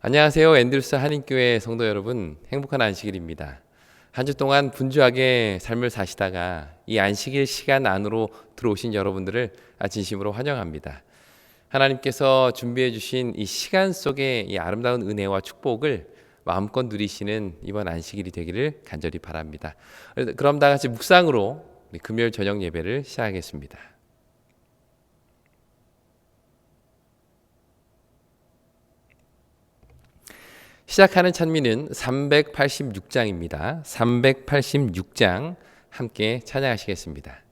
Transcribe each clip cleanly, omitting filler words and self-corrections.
안녕하세요. 앤드루스 한인교회 성도 여러분, 행복한 안식일입니다. 한 주 동안 분주하게 삶을 사시다가 이 안식일 시간 안으로 들어오신 여러분들을 진심으로 환영합니다. 하나님께서 준비해 주신 이 시간 속에 이 아름다운 은혜와 축복을 마음껏 누리시는 이번 안식일이 되기를 간절히 바랍니다. 그럼 다 같이 묵상으로 우리 금요일 저녁 예배를 시작하겠습니다. 시작하는 찬미는 386장입니다. 386장 함께 찬양하시겠습니다.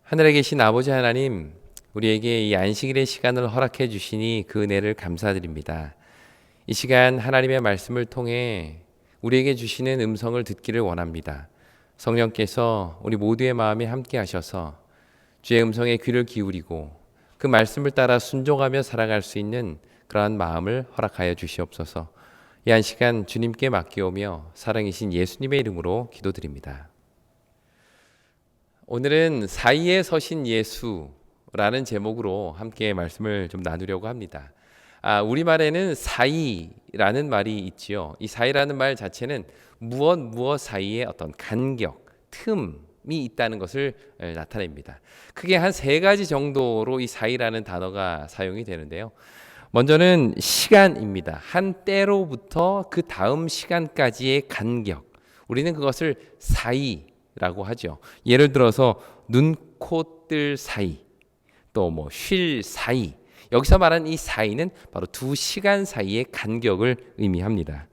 하늘에 계신 아버지 하나님, 우리에게 이 안식일의 시간을 허락해 주시니 그 은혜를 감사드립니다. 이 시간 하나님의 말씀을 통해 우리에게 주시는 음성을 듣기를 원합니다. 성령께서 우리 모두의 마음에 함께 하셔서 주의 음성에 귀를 기울이고 그 말씀을 따라 순종하며 살아갈 수 있는 그러한 마음을 허락하여 주시옵소서. 이 한 시간 주님께 맡기오며 사랑이신 예수님의 이름으로 기도드립니다. 오늘은 사이에 서신 예수라는 제목으로 함께 말씀을 좀 나누려고 합니다. 우리말에는 사이라는 말이 있지요. 이 사이라는 말 자체는 무엇 사이에 어떤 간격, 틈이 있다는 것을 나타냅니다. 크게 한 세 가지 정도로 이 사이라는 단어가 사용이 되는데요. 먼저는 시간입니다. 한 때로부터 그 다음 시간까지의 간격. 우리는 그것을 사이라고 하죠. 예를 들어서 눈, 코, 뜰 사이, 또 쉴 사이. 여기서 말하는 이 사이는 바로 2시간 사이의 간격을 의미합니다.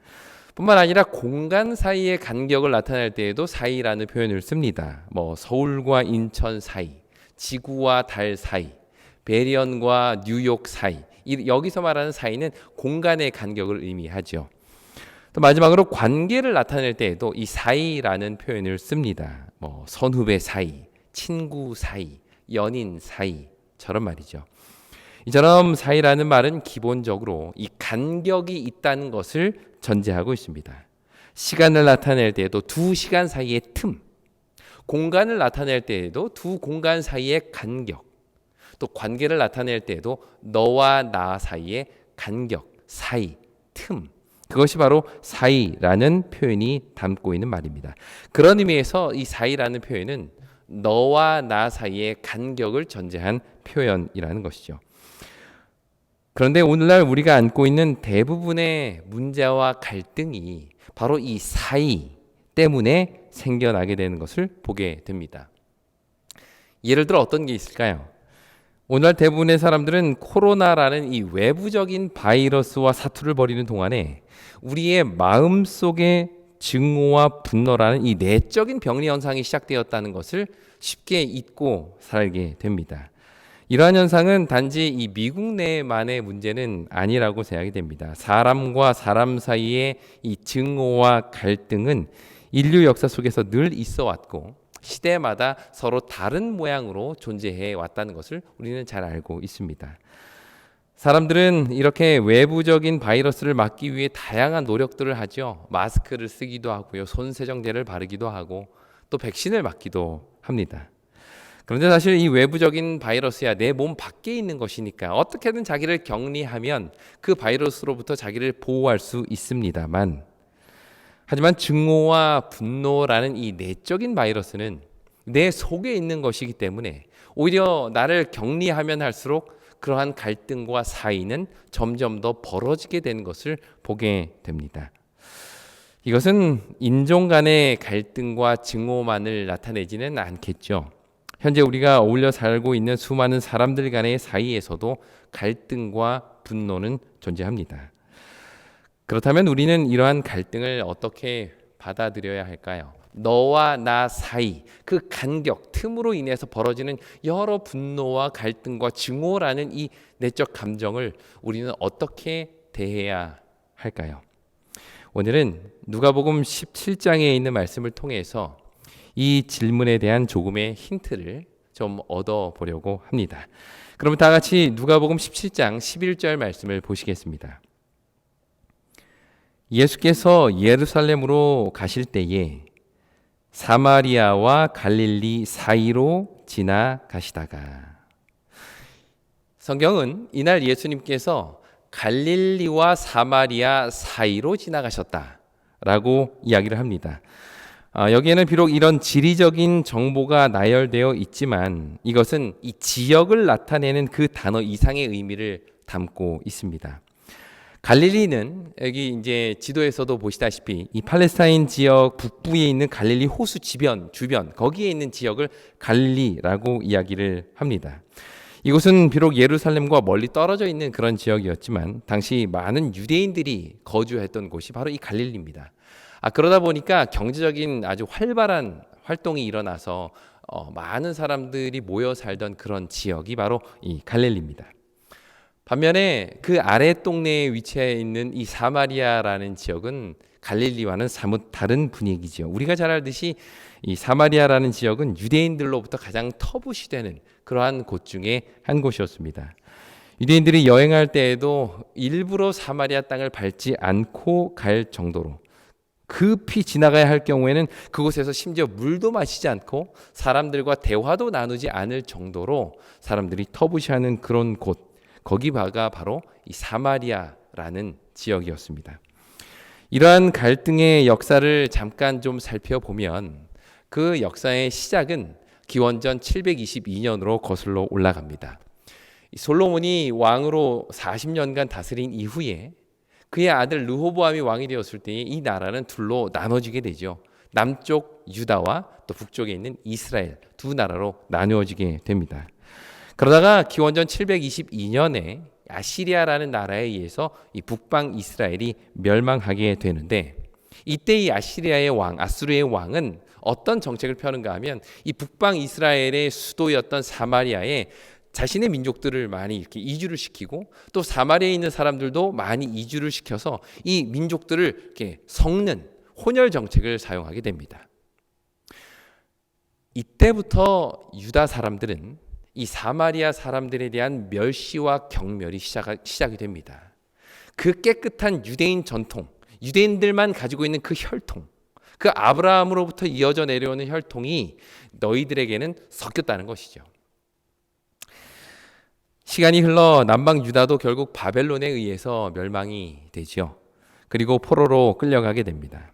뿐만 아니라 공간 사이의 간격을 나타낼 때에도 사이라는 표현을 씁니다. 서울과 인천 사이, 지구와 달 사이, 베리언과 뉴욕 사이. 여기서 말하는 사이는 공간의 간격을 의미하죠. 또 마지막으로 관계를 나타낼 때에도 이 사이라는 표현을 씁니다. 선후배 사이, 친구 사이, 연인 사이처럼 말이죠. 이처럼 사이라는 말은 기본적으로 이 간격이 있다는 것을 전제하고 있습니다. 시간을 나타낼 때에도 2시간 사이의 틈, 공간을 나타낼 때에도 두 공간 사이의 간격, 또 관계를 나타낼 때에도 너와 나 사이의 간격, 사이, 틈, 그것이 바로 사이라는 표현이 담고 있는 말입니다. 그런 의미에서 이 사이라는 표현은 너와 나 사이의 간격을 전제한 표현이라는 것이죠. 그런데 오늘날 우리가 안고 있는 대부분의 문제와 갈등이 바로 이 사이 때문에 생겨나게 되는 것을 보게 됩니다. 예를 들어 어떤 게 있을까요? 오늘날 대부분의 사람들은 코로나라는 이 외부적인 바이러스와 사투를 벌이는 동안에 우리의 마음 속에 증오와 분노라는 이 내적인 병리 현상이 시작되었다는 것을 쉽게 잊고 살게 됩니다. 이러한 현상은 단지 이 미국 내만의 문제는 아니라고 생각이 됩니다. 사람과 사람 사이의 이 증오와 갈등은 인류 역사 속에서 늘 있어 왔고 시대마다 서로 다른 모양으로 존재해 왔다는 것을 우리는 잘 알고 있습니다. 사람들은 이렇게 외부적인 바이러스를 막기 위해 다양한 노력들을 하죠. 마스크를 쓰기도 하고요. 손 세정제를 바르기도 하고 또 백신을 맞기도 합니다. 그런데 사실 이 외부적인 바이러스야 내 몸 밖에 있는 것이니까 어떻게든 자기를 격리하면 그 바이러스로부터 자기를 보호할 수 있습니다만, 하지만 증오와 분노라는 이 내적인 바이러스는 내 속에 있는 것이기 때문에 오히려 나를 격리하면 할수록 그러한 갈등과 사이는 점점 더 벌어지게 되는 것을 보게 됩니다. 이것은 인종 간의 갈등과 증오만을 나타내지는 않겠죠. 현재 우리가 어울려 살고 있는 수많은 사람들 간의 사이에서도 갈등과 분노는 존재합니다. 그렇다면 우리는 이러한 갈등을 어떻게 받아들여야 할까요? 너와 나 사이, 그 간격, 틈으로 인해서 벌어지는 여러 분노와 갈등과 증오라는 이 내적 감정을 우리는 어떻게 대해야 할까요? 오늘은 누가복음 17장에 있는 말씀을 통해서 이 질문에 대한 조금의 힌트를 좀 얻어보려고 합니다. 그러면 다 같이 누가복음 17장 11절 말씀을 보시겠습니다. 예수께서 예루살렘으로 가실 때에 사마리아와 갈릴리 사이로 지나가시다가, 성경은 이날 예수님께서 갈릴리와 사마리아 사이로 지나가셨다라고 이야기를 합니다. 여기에는 비록 이런 지리적인 정보가 나열되어 있지만 이것은 이 지역을 나타내는 그 단어 이상의 의미를 담고 있습니다. 갈릴리는 여기 이제 지도에서도 보시다시피 이 팔레스타인 지역 북부에 있는 갈릴리 호수 주변 거기에 있는 지역을 갈릴리라고 이야기를 합니다. 이곳은 비록 예루살렘과 멀리 떨어져 있는 그런 지역이었지만 당시 많은 유대인들이 거주했던 곳이 바로 이 갈릴리입니다. 그러다 보니까 경제적인 아주 활발한 활동이 일어나서 많은 사람들이 모여 살던 그런 지역이 바로 이 갈릴리입니다. 반면에 그 아래 동네에 위치해 있는 이 사마리아라는 지역은 갈릴리와는 사뭇 다른 분위기죠. 우리가 잘 알듯이 이 사마리아라는 지역은 유대인들로부터 가장 터부시되는 그러한 곳 중에 한 곳이었습니다. 유대인들이 여행할 때에도 일부러 사마리아 땅을 밟지 않고 갈 정도로, 급히 지나가야 할 경우에는 그곳에서 심지어 물도 마시지 않고 사람들과 대화도 나누지 않을 정도로 사람들이 터부시하는 그런 곳, 거기가 바로 이 사마리아라는 지역이었습니다. 이러한 갈등의 역사를 잠깐 좀 살펴보면 그 역사의 시작은 기원전 722년으로 거슬러 올라갑니다. 솔로몬이 왕으로 40년간 다스린 이후에 그의 아들 르호보암이 왕이 되었을 때 이 나라는 둘로 나눠지게 되죠. 남쪽 유다와 또 북쪽에 있는 이스라엘 두 나라로 나누어지게 됩니다. 그러다가 기원전 722년에 아시리아라는 나라에 의해서 이 북방 이스라엘이 멸망하게 되는데, 이때 이 아시리아의 왕, 아수르의 왕은 어떤 정책을 펴는가 하면 이 북방 이스라엘의 수도였던 사마리아에 자신의 민족들을 많이 이렇게 이주를 시키고 또 사마리아에 있는 사람들도 많이 이주를 시켜서 이 민족들을 이렇게 섞는 혼혈 정책을 사용하게 됩니다. 이때부터 유다 사람들은 이 사마리아 사람들에 대한 멸시와 경멸이 시작이 됩니다. 그 깨끗한 유대인 전통, 유대인들만 가지고 있는 그 혈통, 그 아브라함으로부터 이어져 내려오는 혈통이 너희들에게는 섞였다는 것이죠. 시간이 흘러 남방 유다도 결국 바벨론에 의해서 멸망이 되죠. 그리고 포로로 끌려가게 됩니다.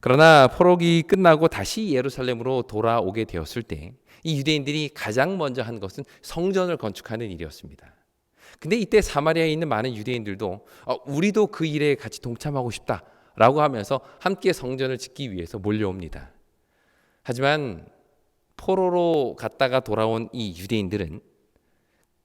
그러나 포로기 끝나고 다시 예루살렘으로 돌아오게 되었을 때 이 유대인들이 가장 먼저 한 것은 성전을 건축하는 일이었습니다. 근데 이때 사마리아에 있는 많은 유대인들도 우리도 그 일에 같이 동참하고 싶다라고 하면서 함께 성전을 짓기 위해서 몰려옵니다. 하지만 포로로 갔다가 돌아온 이 유대인들은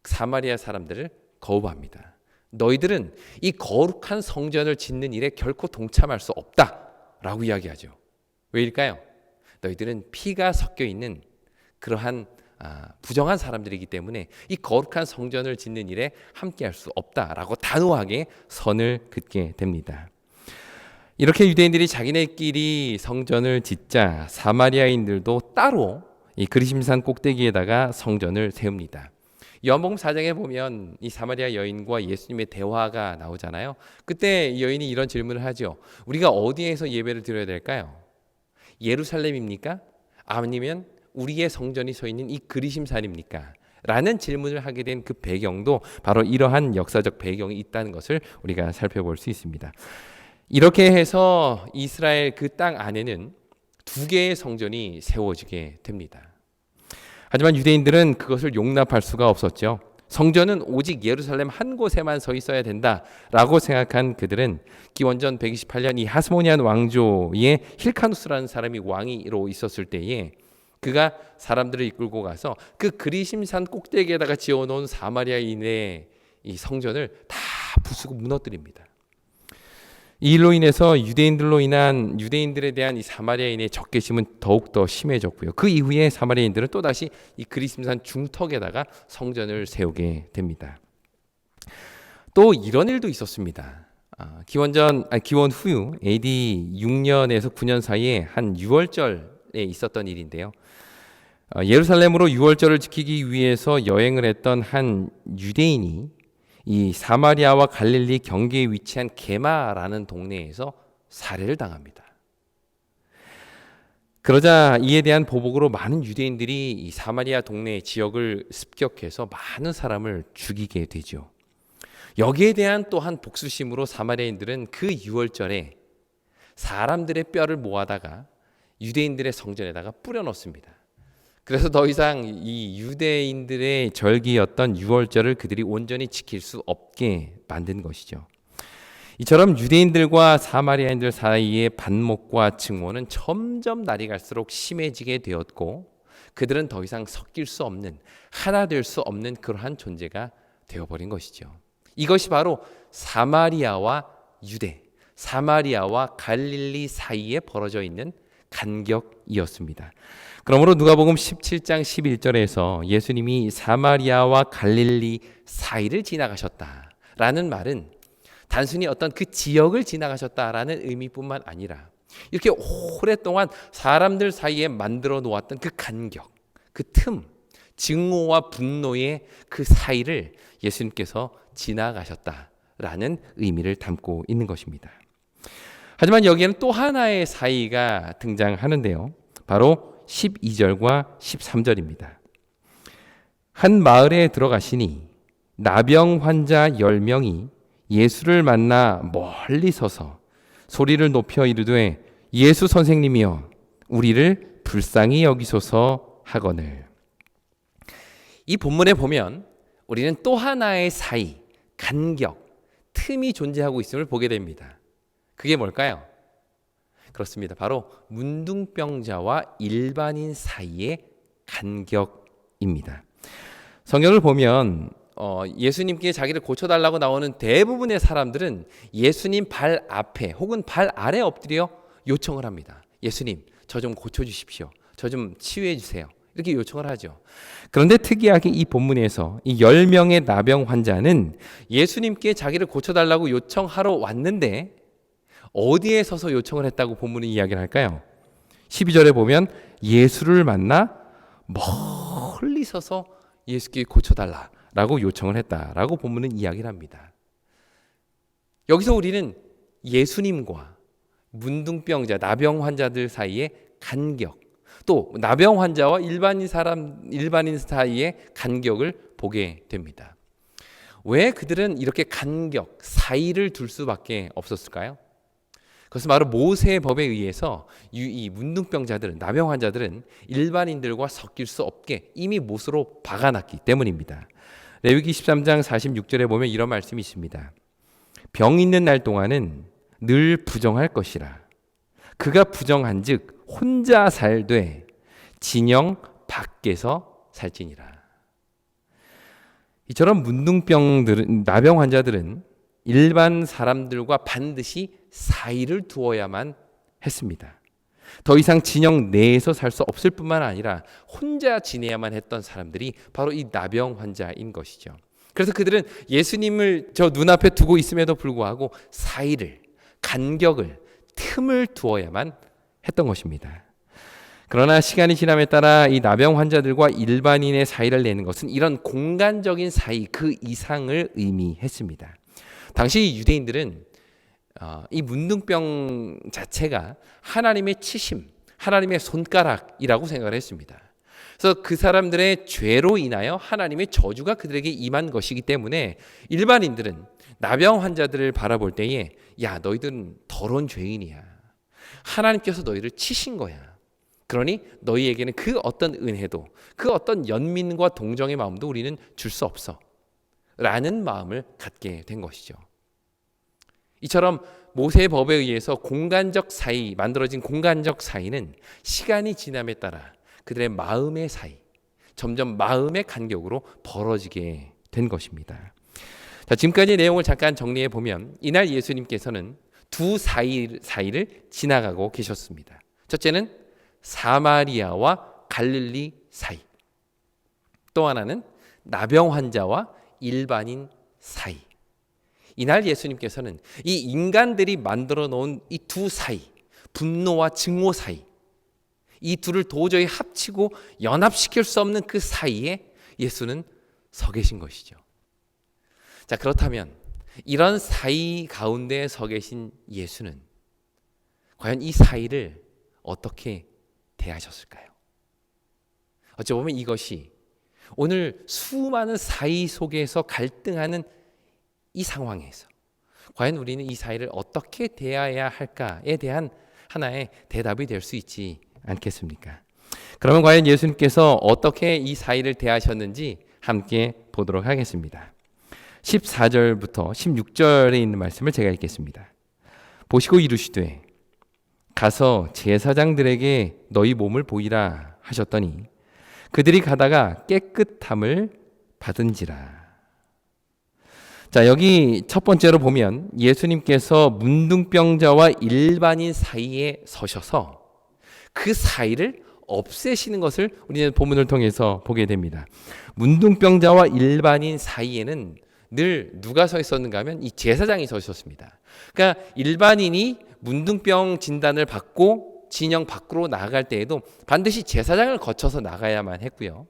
사마리아 사람들을 거부합니다. 너희들은 이 거룩한 성전을 짓는 일에 결코 동참할 수 없다라고 이야기하죠. 왜일까요? 너희들은 피가 섞여 있는 그러한 부정한 사람들이기 때문에 이 거룩한 성전을 짓는 일에 함께할 수 없다라고 단호하게 선을 긋게 됩니다. 이렇게 유대인들이 자기네끼리 성전을 짓자 사마리아인들도 따로 이 그리심산 꼭대기에다가 성전을 세웁니다. 요한복음 4장에 보면 이 사마리아 여인과 예수님의 대화가 나오잖아요. 그때 이 여인이 이런 질문을 하죠. 우리가 어디에서 예배를 드려야 될까요? 예루살렘입니까? 아니면 우리의 성전이 서 있는 이 그리심산입니까? 라는 질문을 하게 된 그 배경도 바로 이러한 역사적 배경이 있다는 것을 우리가 살펴볼 수 있습니다. 이렇게 해서 이스라엘 그 땅 안에는 두 개의 성전이 세워지게 됩니다. 하지만 유대인들은 그것을 용납할 수가 없었죠. 성전은 오직 예루살렘 한 곳에만 서 있어야 된다라고 생각한 그들은 기원전 128년 이 하스모니안 왕조의 힐카누스라는 사람이 왕으로 있었을 때에 그가 사람들을 이끌고 가서 그 그리심산 꼭대기에다가 지어놓은 사마리아인의 이 성전을 다 부수고 무너뜨립니다. 이 일로 인해서 유대인들에 대한 이 사마리아인의 적개심은 더욱더 심해졌고요. 그 이후에 사마리아인들은 또다시 이 그리심산 중턱에다가 성전을 세우게 됩니다. 또 이런 일도 있었습니다. 기원 후 AD 6년에서 9년 사이에 한 유월절에 있었던 일인데요. 예루살렘으로 유월절을 지키기 위해서 여행을 했던 한 유대인이 이 사마리아와 갈릴리 경계에 위치한 게마라는 동네에서 살해를 당합니다. 그러자 이에 대한 보복으로 많은 유대인들이 이 사마리아 동네 지역을 습격해서 많은 사람을 죽이게 되죠. 여기에 대한 또한 복수심으로 사마리아인들은 그 유월절에 사람들의 뼈를 모아다가 유대인들의 성전에다가 뿌려 넣습니다. 그래서 더 이상 이 유대인들의 절기였던 유월절을 그들이 온전히 지킬 수 없게 만든 것이죠. 이처럼 유대인들과 사마리아인들 사이의 반목과 증오는 점점 날이 갈수록 심해지게 되었고 그들은 더 이상 섞일 수 없는, 하나 될 수 없는 그러한 존재가 되어버린 것이죠. 이것이 바로 사마리아와 유대, 사마리아와 갈릴리 사이에 벌어져 있는 간격이었습니다. 그러므로 누가복음 17장 11절에서 예수님이 사마리아와 갈릴리 사이를 지나가셨다라는 말은 단순히 어떤 그 지역을 지나가셨다라는 의미뿐만 아니라 이렇게 오랫동안 사람들 사이에 만들어 놓았던 그 간격, 그 틈, 증오와 분노의 그 사이를 예수님께서 지나가셨다라는 의미를 담고 있는 것입니다. 하지만 여기에는 또 하나의 사이가 등장하는데요. 바로 12절과 13절입니다. 한 마을에 들어가시니 나병 환자 10명이 예수를 만나 멀리 서서 소리를 높여 이르되 예수 선생님이여 우리를 불쌍히 여기소서 하거늘. 이 본문에 보면 우리는 또 하나의 사이, 간격, 틈이 존재하고 있음을 보게 됩니다. 그게 뭘까요? 그렇습니다. 바로 문둥병자와 일반인 사이의 간격입니다. 성경을 보면 예수님께 자기를 고쳐달라고 나오는 대부분의 사람들은 예수님 발 앞에 혹은 발 아래 엎드려 요청을 합니다. 예수님, 저 좀 고쳐주십시오. 저 좀 치유해 주세요. 이렇게 요청을 하죠. 그런데 특이하게 이 본문에서 이 10명의 나병 환자는 예수님께 자기를 고쳐달라고 요청하러 왔는데 어디에 서서 요청을 했다고 본문은 이야기를 할까요? 12절에 보면 예수를 만나 멀리 서서 예수께 고쳐달라라고 요청을 했다라고 본문은 이야기를 합니다. 여기서 우리는 예수님과 문둥병자, 나병 환자들 사이의 간격, 또 나병 환자와 일반인 사이의 간격을 보게 됩니다. 왜 그들은 이렇게 간격, 사이를 둘 수밖에 없었을까요? 그것은 바로 모세의 법에 의해서 이 문둥병자들은, 나병 환자들은 일반인들과 섞일 수 없게 이미 못으로 박아놨기 때문입니다. 레위기 13장 46절에 보면 이런 말씀이 있습니다. 병 있는 날 동안은 늘 부정할 것이라. 그가 부정한즉 혼자 살되 진영 밖에서 살지니라. 이처럼 나병 환자들은 일반 사람들과 반드시 사이를 두어야만 했습니다. 더 이상 진영 내에서 살 수 없을 뿐만 아니라 혼자 지내야만 했던 사람들이 바로 이 나병 환자인 것이죠. 그래서 그들은 예수님을 저 눈앞에 두고 있음에도 불구하고 사이를, 간격을, 틈을 두어야만 했던 것입니다. 그러나 시간이 지남에 따라 이 나병 환자들과 일반인의 사이를 내는 것은 이런 공간적인 사이 그 이상을 의미했습니다. 당시 유대인들은 이 문둥병 자체가 하나님의 치심, 하나님의 손가락이라고 생각을 했습니다. 그래서 그 사람들의 죄로 인하여 하나님의 저주가 그들에게 임한 것이기 때문에 일반인들은 나병 환자들을 바라볼 때에 야, 너희들은 더러운 죄인이야. 하나님께서 너희를 치신 거야. 그러니 너희에게는 그 어떤 은혜도, 그 어떤 연민과 동정의 마음도 우리는 줄 수 없어. 라는 마음을 갖게 된 것이죠. 이처럼 모세의 법에 의해서 만들어진 공간적 사이는 시간이 지남에 따라 그들의 마음의 사이, 점점 마음의 간격으로 벌어지게 된 것입니다. 자, 지금까지의 내용을 잠깐 정리해 보면 이날 예수님께서는 두 사이를 지나가고 계셨습니다. 첫째는 사마리아와 갈릴리 사이, 또 하나는 나병 환자와 일반인 사이. 이날 예수님께서는 이 인간들이 만들어 놓은 이 두 사이, 분노와 증오 사이, 이 둘을 도저히 합치고 연합시킬 수 없는 그 사이에 예수는 서 계신 것이죠. 자, 그렇다면 이런 사이 가운데 서 계신 예수는 과연 이 사이를 어떻게 대하셨을까요? 어찌 보면 이것이 오늘 수많은 사이 속에서 갈등하는 이 상황에서 과연 우리는 이 사이를 어떻게 대해야 할까에 대한 하나의 대답이 될 수 있지 않겠습니까? 그러면 과연 예수님께서 어떻게 이 사이를 대하셨는지 함께 보도록 하겠습니다. 14절부터 16절에 있는 말씀을 제가 읽겠습니다. 보시고 이르시되 가서 제사장들에게 너희 몸을 보이라 하셨더니 그들이 가다가 깨끗함을 받은지라. 자, 여기 첫 번째로 보면 예수님께서 문둥병자와 일반인 사이에 서셔서 그 사이를 없애시는 것을 우리는 본문을 통해서 보게 됩니다. 문둥병자와 일반인 사이에는 늘 누가 서 있었는가 하면 이 제사장이 서 있었습니다. 그러니까 일반인이 문둥병 진단을 받고 진영 밖으로 나갈 때에도 반드시 제사장을 거쳐서 나가야만 했고요.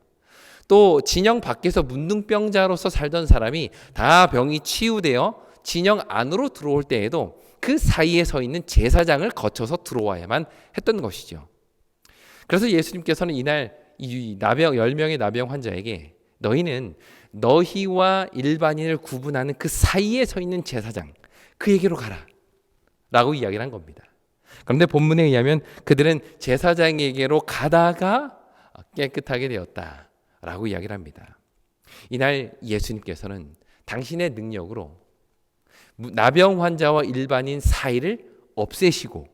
또 진영 밖에서 문둥병자로서 살던 사람이 다 병이 치유되어 진영 안으로 들어올 때에도 그 사이에 서 있는 제사장을 거쳐서 들어와야만 했던 것이죠. 그래서 예수님께서는 이날 이 10명의 나병 환자에게 너희는 너희와 일반인을 구분하는 그 사이에 서 있는 제사장, 그에게로 가라 라고 이야기를 한 겁니다. 그런데 본문에 의하면 그들은 제사장에게로 가다가 깨끗하게 되었다 라고 이야기를 합니다. 이날 예수님께서는 당신의 능력으로 나병 환자와 일반인 사이를 없애시고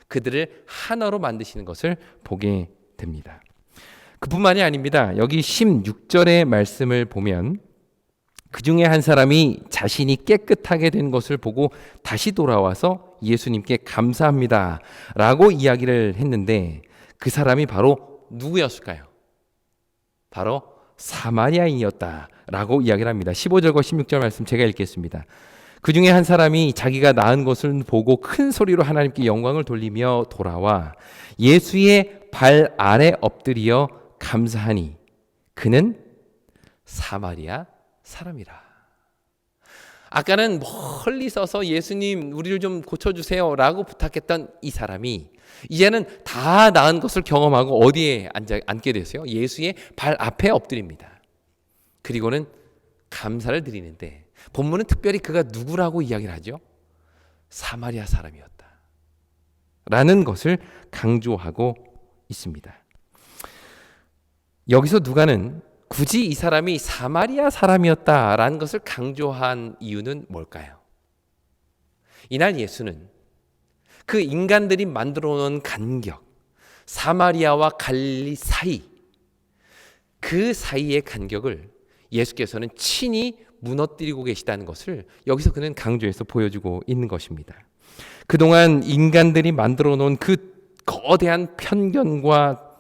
그들을 하나로 만드시는 것을 보게 됩니다. 그뿐만이 아닙니다. 여기 16절의 말씀을 보면 그 중에 한 사람이 자신이 깨끗하게 된 것을 보고 다시 돌아와서 예수님께 감사합니다 라고 이야기를 했는데 그 사람이 바로 누구였을까요? 바로 사마리아인이었다 라고 이야기를 합니다. 15절과 16절 말씀 제가 읽겠습니다. 그 중에 한 사람이 자기가 나은 것을 보고 큰 소리로 하나님께 영광을 돌리며 돌아와 예수의 발 아래 엎드려 감사하니 그는 사마리아 사람이라. 아까는 멀리 서서 예수님 우리를 좀 고쳐주세요 라고 부탁했던 이 사람이 이제는 다 나은 것을 경험하고 어디에 앉게 됐어요? 예수의 발 앞에 엎드립니다. 그리고는 감사를 드리는데 본문은 특별히 그가 누구라고 이야기를 하죠? 사마리아 사람이었다 라는 것을 강조하고 있습니다. 여기서 누가는 굳이 이 사람이 사마리아 사람이었다라는 것을 강조한 이유는 뭘까요? 이날 예수는 그 인간들이 만들어 놓은 간격, 사마리아와 갈릴리 사이, 그 사이의 간격을 예수께서는 친히 무너뜨리고 계시다는 것을 여기서 그는 강조해서 보여주고 있는 것입니다. 그동안 인간들이 만들어 놓은 그 거대한 편견과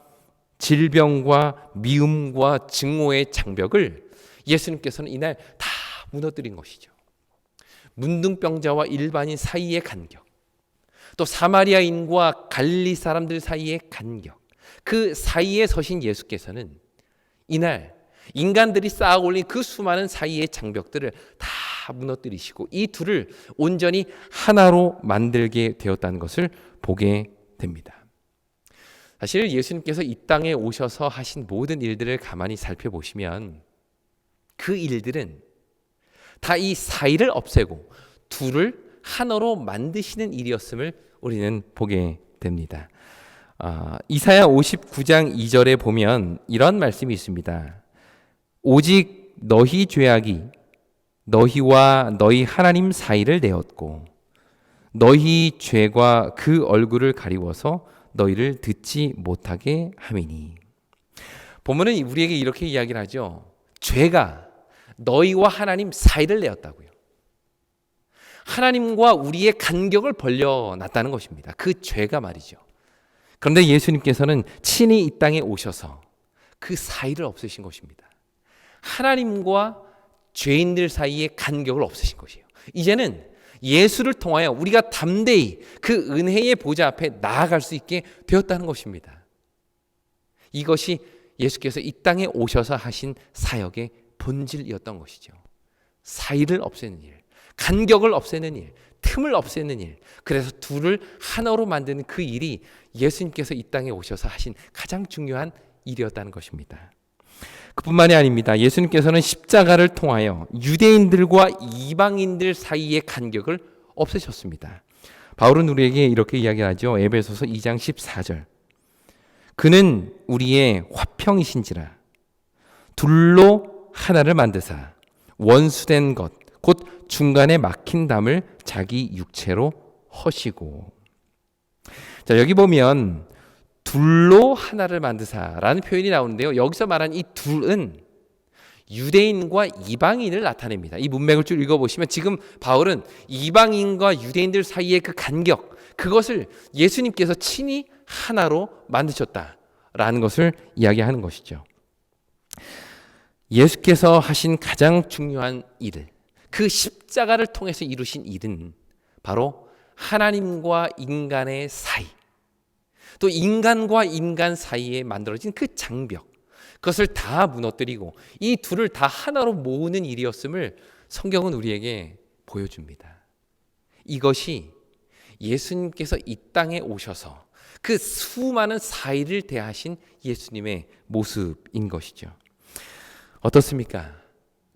질병과 미움과 증오의 장벽을 예수님께서는 이날 다 무너뜨린 것이죠. 문둥병자와 일반인 사이의 간격, 또 사마리아인과 갈릴리 사람들 사이의 간격, 그 사이에 서신 예수께서는 이날 인간들이 쌓아 올린 그 수많은 사이의 장벽들을 다 무너뜨리시고 이 둘을 온전히 하나로 만들게 되었다는 것을 보게 됩니다. 사실 예수님께서 이 땅에 오셔서 하신 모든 일들을 가만히 살펴보시면 그 일들은 다 이 사이를 없애고 둘을 하나로 만드시는 일이었음을 우리는 보게 됩니다. 이사야 59장 2절에 보면 이런 말씀이 있습니다. 오직 너희 죄악이 너희와 너희 하나님 사이를 내었고 너희 죄가 그 얼굴을 가리워서 너희를 듣지 못하게 함이니. 본문은 우리에게 이렇게 이야기를 하죠. 죄가 너희와 하나님 사이를 내었다고요. 하나님과 우리의 간격을 벌려놨다는 것입니다. 그 죄가 말이죠. 그런데 예수님께서는 친히 이 땅에 오셔서 그 사이를 없애신 것입니다. 하나님과 죄인들 사이의 간격을 없애신 것이에요. 이제는 예수를 통하여 우리가 담대히 그 은혜의 보좌 앞에 나아갈 수 있게 되었다는 것입니다. 이것이 예수께서 이 땅에 오셔서 하신 사역의 본질이었던 것이죠. 사이를 없애는 일, 간격을 없애는 일, 틈을 없애는 일, 그래서 둘을 하나로 만드는 그 일이 예수님께서 이 땅에 오셔서 하신 가장 중요한 일이었다는 것입니다. 그뿐만이 아닙니다. 예수님께서는 십자가를 통하여 유대인들과 이방인들 사이의 간격을 없애셨습니다. 바울은 우리에게 이렇게 이야기하죠. 에베소서 2장 14절. 그는 우리의 화평이신지라 둘로 하나를 만드사 원수된 것 곧 중간에 막힌 담을 자기 육체로 허시고. 자, 여기 보면 둘로 하나를 만드사라는 표현이 나오는데요. 여기서 말한 이 둘은 유대인과 이방인을 나타냅니다. 이 문맥을 쭉 읽어보시면 지금 바울은 이방인과 유대인들 사이의 그 간격, 그것을 예수님께서 친히 하나로 만드셨다라는 것을 이야기하는 것이죠. 예수께서 하신 가장 중요한 일, 그 십자가를 통해서 이루신 일은 바로 하나님과 인간의 사이, 또 인간과 인간 사이에 만들어진 그 장벽, 그것을 다 무너뜨리고 이 둘을 다 하나로 모으는 일이었음을 성경은 우리에게 보여줍니다. 이것이 예수님께서 이 땅에 오셔서 그 수많은 사이를 대하신 예수님의 모습인 것이죠. 어떻습니까?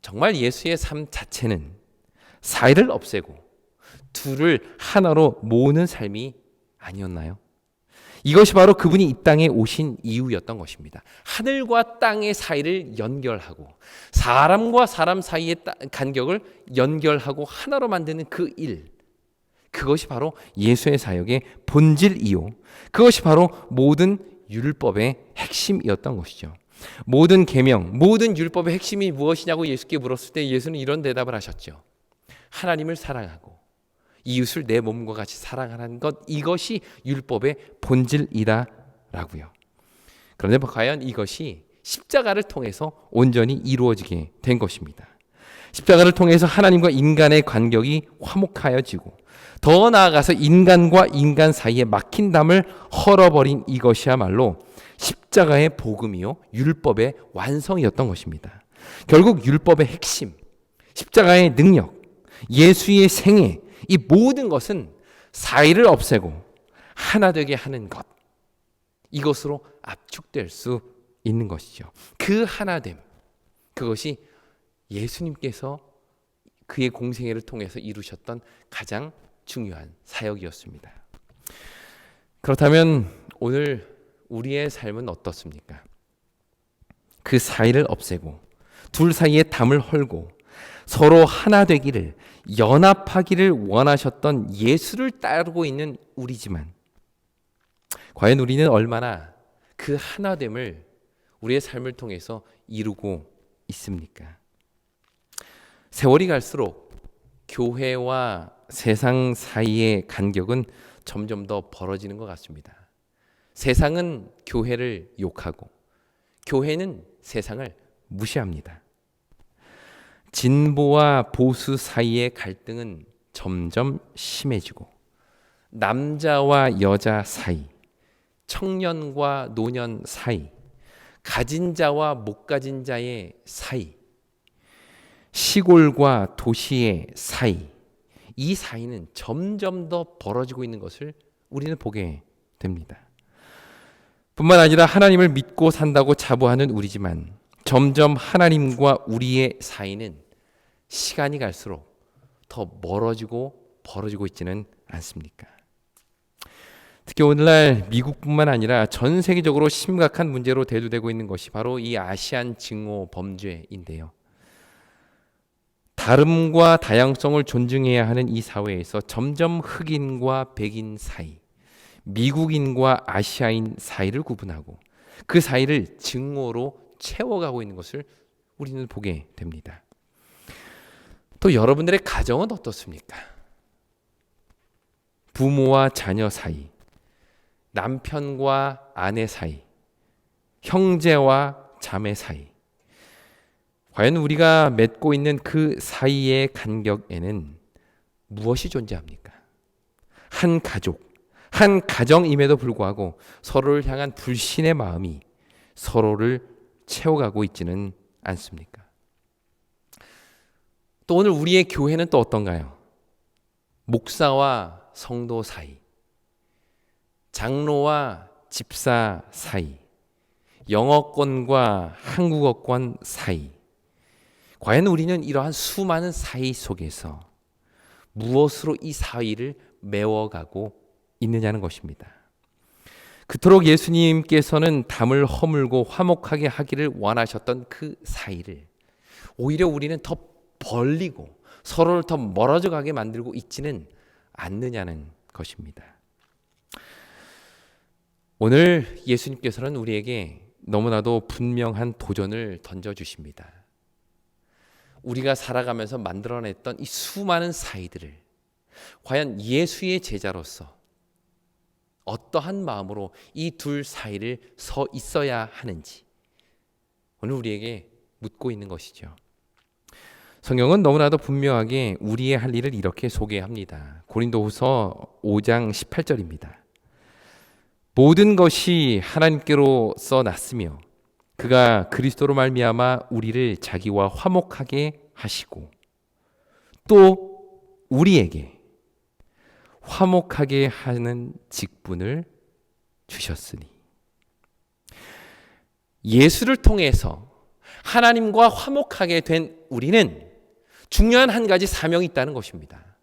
정말 예수의 삶 자체는 사이를 없애고 둘을 하나로 모으는 삶이 아니었나요? 이것이 바로 그분이 이 땅에 오신 이유였던 것입니다. 하늘과 땅의 사이를 연결하고 사람과 사람 사이의 간격을 연결하고 하나로 만드는 그 일, 그것이 바로 예수의 사역의 본질이요, 그것이 바로 모든 율법의 핵심이었던 것이죠. 모든 계명, 모든 율법의 핵심이 무엇이냐고 예수께 물었을 때 예수는 이런 대답을 하셨죠. 하나님을 사랑하고 이웃을 내 몸과 같이 사랑하는 것, 이것이 율법의 본질이다라고요. 그런데 과연 이것이 십자가를 통해서 온전히 이루어지게 된 것입니다. 십자가를 통해서 하나님과 인간의 간격이 화목하여지고 더 나아가서 인간과 인간 사이에 막힌 담을 헐어버린 이것이야말로 십자가의 복음이요, 율법의 완성이었던 것입니다. 결국 율법의 핵심, 십자가의 능력, 예수의 생애, 이 모든 것은 사이를 없애고 하나 되게 하는 것, 이것으로 압축될 수 있는 것이죠. 그 하나됨, 그것이 예수님께서 그의 공생애를 통해서 이루셨던 가장 중요한 사역이었습니다. 그렇다면 오늘 우리의 삶은 어떻습니까? 그 사이를 없애고 둘 사이에 담을 헐고 서로 하나 되기를, 연합하기를 원하셨던 예수를 따르고 있는 우리지만 과연 우리는 얼마나 그 하나됨을 우리의 삶을 통해서 이루고 있습니까? 세월이 갈수록 교회와 세상 사이의 간격은 점점 더 벌어지는 것 같습니다. 세상은 교회를 욕하고 교회는 세상을 무시합니다. 진보와 보수 사이의 갈등은 점점 심해지고 남자와 여자 사이, 청년과 노년 사이, 가진 자와 못 가진 자의 사이, 시골과 도시의 사이, 이 사이는 점점 더 벌어지고 있는 것을 우리는 보게 됩니다. 뿐만 아니라 하나님을 믿고 산다고 자부하는 우리지만 점점 하나님과 우리의 사이는 시간이 갈수록 더 멀어지고 벌어지고 있지는 않습니까? 특히 오늘날 미국뿐만 아니라 전 세계적으로 심각한 문제로 대두되고 있는 것이 바로 이 아시안 증오 범죄인데요. 다름과 다양성을 존중해야 하는 이 사회에서 점점 흑인과 백인 사이, 미국인과 아시아인 사이를 구분하고 그 사이를 증오로 채워가고 있는 것을 우리는 보게 됩니다. 또 여러분들의 가정은 어떻습니까? 부모와 자녀 사이, 남편과 아내 사이, 형제와 자매 사이, 과연 우리가 맺고 있는 그 사이의 간격에는 무엇이 존재합니까? 한 가족, 한 가정임에도 불구하고 서로를 향한 불신의 마음이 서로를 채워가고 있지는 않습니까? 또 오늘 우리의 교회는 또 어떤가요? 목사와 성도 사이, 장로와 집사 사이, 영어권과 한국어권 사이, 과연 우리는 이러한 수많은 사이 속에서 무엇으로 이 사이를 메워가고 있느냐는 것입니다. 그토록 예수님께서는 담을 허물고 화목하게 하기를 원하셨던 그 사이를 오히려 우리는 더 벌리고 서로를 더 멀어져 가게 만들고 있지는 않느냐는 것입니다. 오늘 예수님께서는 우리에게 너무나도 분명한 도전을 던져주십니다. 우리가 살아가면서 만들어냈던 이 수많은 사이들을 과연 예수의 제자로서 어떠한 마음으로 이 둘 사이를 서 있어야 하는지 오늘 우리에게 묻고 있는 것이죠. 성경은 너무나도 분명하게 우리의 할 일을 이렇게 소개합니다. 고린도후서 5장 18절입니다. 모든 것이 하나님께로서 났으며 그가 그리스도로 말미암아 우리를 자기와 화목하게 하시고 또 우리에게 화목하게 하는 직분을 주셨으니, 예수를 통해서 하나님과 화목하게 된 우리는 중요한 한 가지 사명이 있다는 것입니다.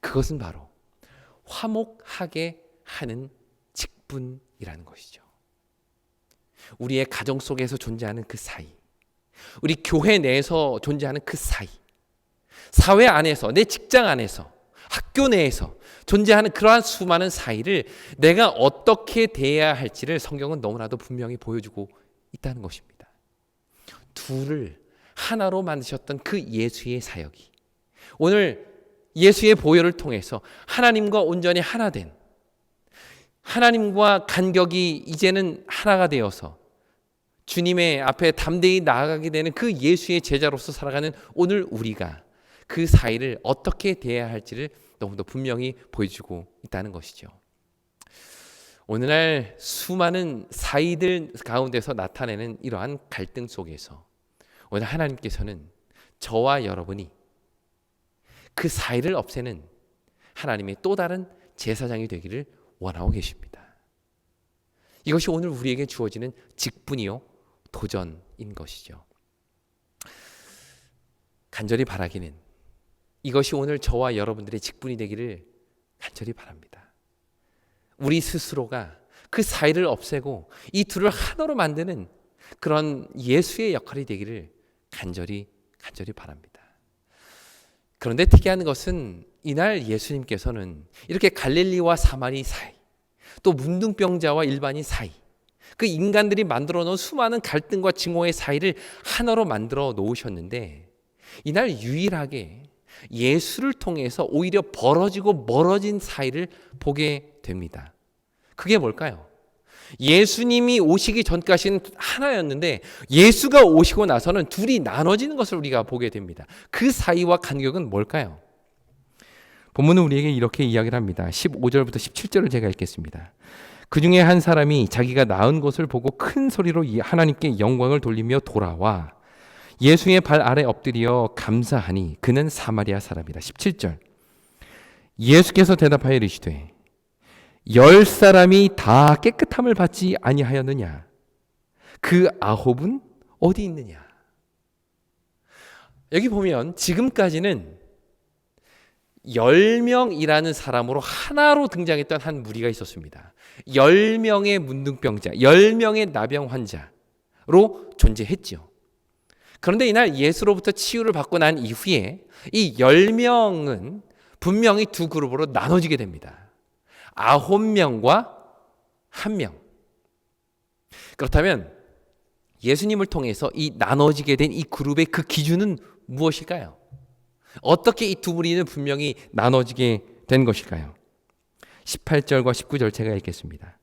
그것은 바로 화목하게 하는 직분이라는 것이죠. 우리의 가정 속에서 존재하는 그 사이, 우리 교회 내에서 존재하는 그 사이, 사회 안에서, 내 직장 안에서, 학교 내에서 존재하는 그러한 수많은 사이를 내가 어떻게 대해야 할지를 성경은 너무나도 분명히 보여주고 있다는 것입니다. 둘을 하나로 만드셨던 그 예수의 사역이 오늘 예수의 보혈을 통해서 하나님과 온전히 하나 된, 하나님과 간격이 이제는 하나가 되어서 주님의 앞에 담대히 나아가게 되는 그 예수의 제자로서 살아가는 오늘 우리가 그 사이를 어떻게 대해야 할지를 너무도 분명히 보여주고 있다는 것이죠. 오늘날 수많은 사이들 가운데서 나타내는 이러한 갈등 속에서 오늘 하나님께서는 저와 여러분이 그 사이를 없애는 하나님의 또 다른 제사장이 되기를 원하고 계십니다. 이것이 오늘 우리에게 주어지는 직분이요 도전인 것이죠. 간절히 바라기는 이것이 오늘 저와 여러분들의 직분이 되기를 간절히 바랍니다. 우리 스스로가 그 사이를 없애고 이 둘을 하나로 만드는 그런 예수의 역할이 되기를 간절히 바랍니다. 그런데 특이한 것은 이날 예수님께서는 이렇게 갈릴리와 사마리 사이, 또 문둥병자와 일반인 사이, 그 인간들이 만들어 놓은 수많은 갈등과 증오의 사이를 하나로 만들어 놓으셨는데 이날 유일하게 예수를 통해서 오히려 벌어지고 멀어진 사이를 보게 됩니다. 그게 뭘까요? 예수님이 오시기 전까지는 하나였는데 예수가 오시고 나서는 둘이 나눠지는 것을 우리가 보게 됩니다. 그 사이와 간격은 뭘까요? 본문은 우리에게 이렇게 이야기를 합니다. 15절부터 17절을 제가 읽겠습니다. 그 중에 한 사람이 자기가 나은 것을 보고 큰 소리로 하나님께 영광을 돌리며 돌아와 예수의 발 아래 엎드려 감사하니 그는 사마리아 사람이라. 17절. 예수께서 대답하여 이르시되 10사람이 다 깨끗함을 받지 아니하였느냐? 그 9은 어디 있느냐? 여기 보면 지금까지는 10명이라는 사람으로 하나로 등장했던 한 무리가 있었습니다. 10명의 문둥병자, 10명의 나병 환자로 존재했죠. 그런데 이날 예수로부터 치유를 받고 난 이후에 이 10명은 분명히 두 그룹으로 나눠지게 됩니다. 9명과 1명. 그렇다면 예수님을 통해서 이 나눠지게 된 이 그룹의 그 기준은 무엇일까요? 어떻게 이 두 무리는 분명히 나눠지게 된 것일까요? 18절과 19절 제가 읽겠습니다.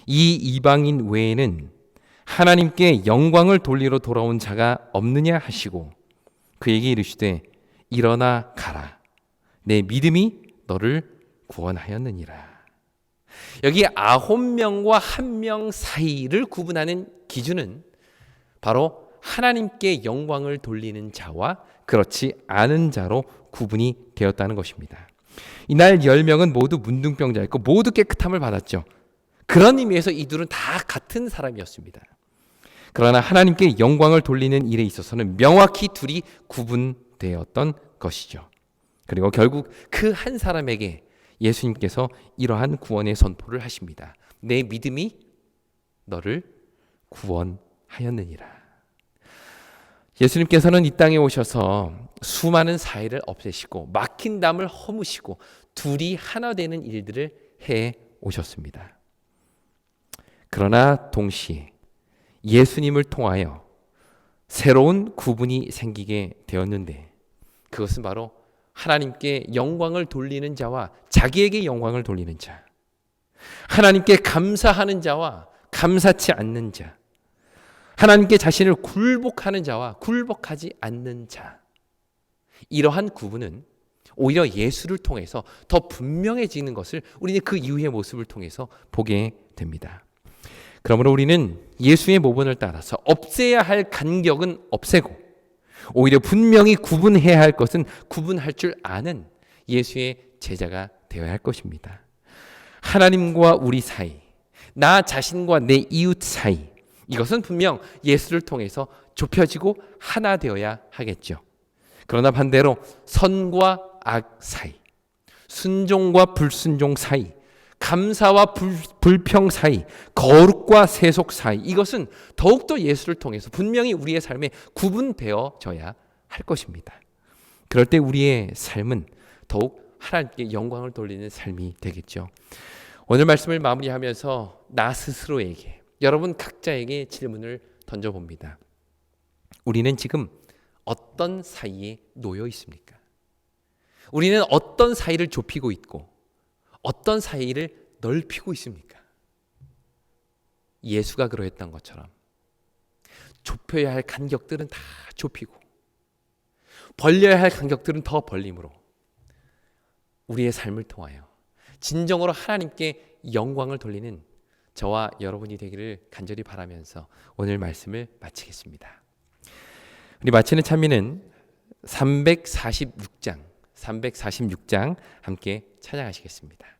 이 이방인 외에는 하나님께 영광을 돌리러 돌아온 자가 없느냐 하시고 그에게 이르시되 일어나 가라. 내 믿음이 너를 구원하였느니라. 여기 9명과 1명 사이를 구분하는 기준은 바로 하나님께 영광을 돌리는 자와 그렇지 않은 자로 구분이 되었다는 것입니다. 이날 10명은 모두 문둥병자였고 모두 깨끗함을 받았죠. 그런 의미에서 이 둘은 다 같은 사람이었습니다. 그러나 하나님께 영광을 돌리는 일에 있어서는 명확히 둘이 구분되었던 것이죠. 그리고 결국 그 한 사람에게 예수님께서 이러한 구원의 선포를 하십니다. 내 믿음이 너를 구원하였느니라. 예수님께서는 이 땅에 오셔서 수많은 사이를 없애시고 막힌 담을 허무시고 둘이 하나 되는 일들을 해 오셨습니다. 그러나 동시에 예수님을 통하여 새로운 구분이 생기게 되었는데 그것은 바로 하나님께 영광을 돌리는 자와 자기에게 영광을 돌리는 자, 하나님께 감사하는 자와 감사치 않는 자, 하나님께 자신을 굴복하는 자와 굴복하지 않는 자, 이러한 구분은 오히려 예수를 통해서 더 분명해지는 것을 우리는 그 이후의 모습을 통해서 보게 됩니다. 그러므로 우리는 예수의 모본을 따라서 없애야 할 간격은 없애고 오히려 분명히 구분해야 할 것은 구분할 줄 아는 예수의 제자가 되어야 할 것입니다. 하나님과 우리 사이, 나 자신과 내 이웃 사이, 이것은 분명 예수를 통해서 좁혀지고 하나 되어야 하겠죠. 그러나 반대로 선과 악 사이, 순종과 불순종 사이, 감사와 불평 사이, 거룩과 세속 사이, 이것은 더욱더 예수를 통해서 분명히 우리의 삶에 구분되어져야 할 것입니다. 그럴 때 우리의 삶은 더욱 하나님께 영광을 돌리는 삶이 되겠죠. 오늘 말씀을 마무리하면서 나 스스로에게, 여러분 각자에게 질문을 던져봅니다. 우리는 지금 어떤 사이에 놓여 있습니까? 우리는 어떤 사이를 좁히고 있고 어떤 사이를 넓히고 있습니까? 예수가 그러했던 것처럼 좁혀야 할 간격들은 다 좁히고 벌려야 할 간격들은 더 벌림으로 우리의 삶을 통하여 진정으로 하나님께 영광을 돌리는 저와 여러분이 되기를 간절히 바라면서 오늘 말씀을 마치겠습니다. 우리 마치는 찬미는 346장 346장 함께 찬양하시겠습니다.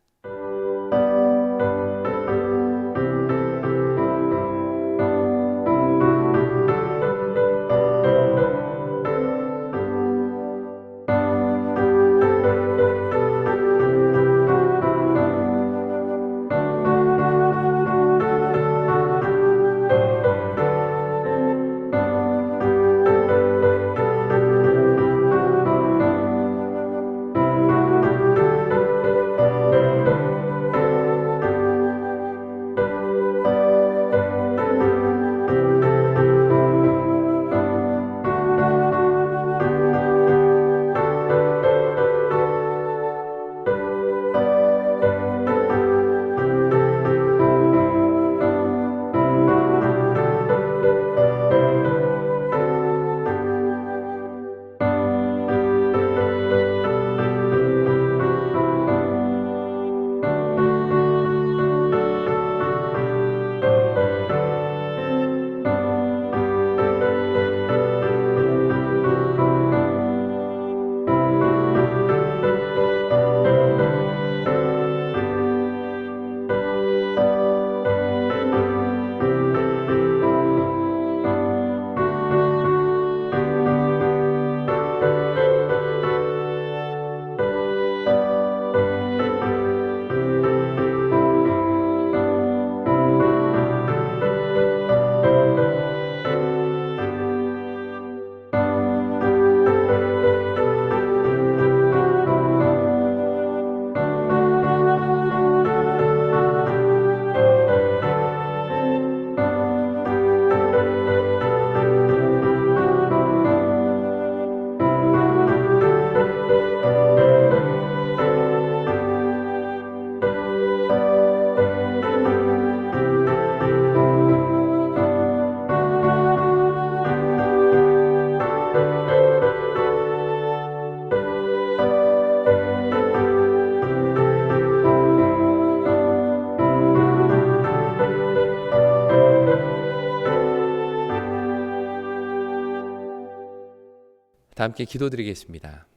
다 함께 기도드리겠습니다.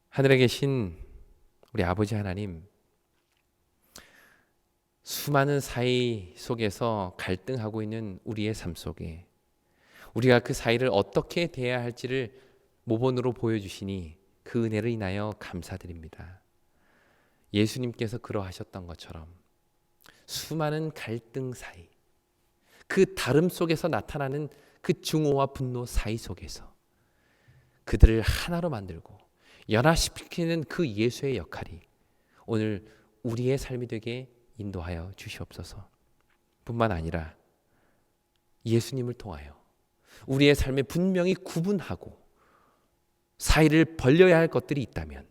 하늘에 계신 우리 아버지 하나님, 수많은 사이 속에서 갈등하고 있는 우리의 삶 속에 우리가 그 사이를 어떻게 대해야 할지를 모본으로 보여주시니 그 은혜를 인하여 감사드립니다. 예수님께서 그러하셨던 것처럼 수많은 갈등 사이, 그 다름 속에서 나타나는 그 증오와 분노 사이 속에서 그들을 하나로 만들고 연합시키는 그 예수의 역할이 오늘 우리의 삶이 되게 인도하여 주시옵소서. 뿐만 아니라 예수님을 통하여 우리의 삶에 분명히 구분하고 사이를 벌려야 할 것들이 있다면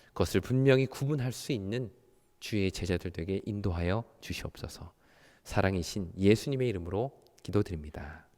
그것을 분명히 구분할 수 있는 주의 제자들 되게 인도하여 주시옵소서. 사랑이신 예수님의 이름으로 기도드립니다.